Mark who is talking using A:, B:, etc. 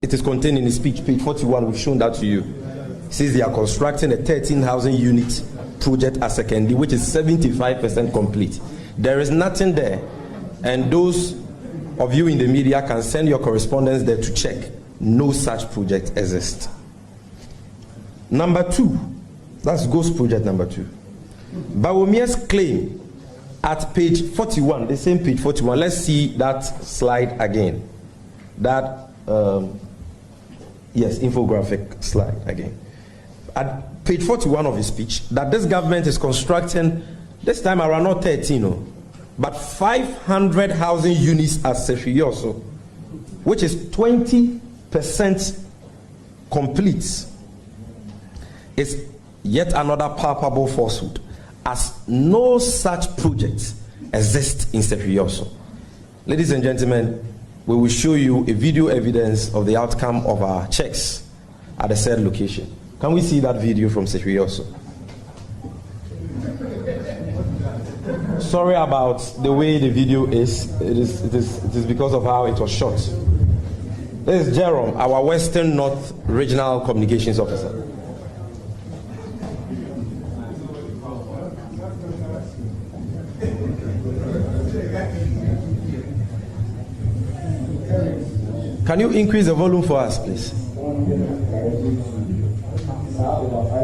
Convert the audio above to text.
A: It is contained in the speech, page 41. We've shown that to you. It says they are constructing a 13,000 unit project at Secondary, which is 75% complete. There is nothing there, and those of you in the media can send your correspondence there to check. No such project exists. Number 2, that's Ghost Project number 2. Bawomia's claim at page 41, the same page 41. Let's see that slide again. That, yes, infographic slide again. At page 41 of his speech, that this government is constructing, this time around not 13, but 500 housing units at Sefrioso, which is 20% complete. It's yet another palpable falsehood, as no such projects exist in Sefrioso. Ladies and gentlemen, we will show you a video evidence of the outcome of our checks at the said location. Can we see that video from Sefrioso? Sorry about the way the video is. It is because of how it was shot. This is Jerome, our Western North Regional Communications Officer. Can you increase the volume for us, please?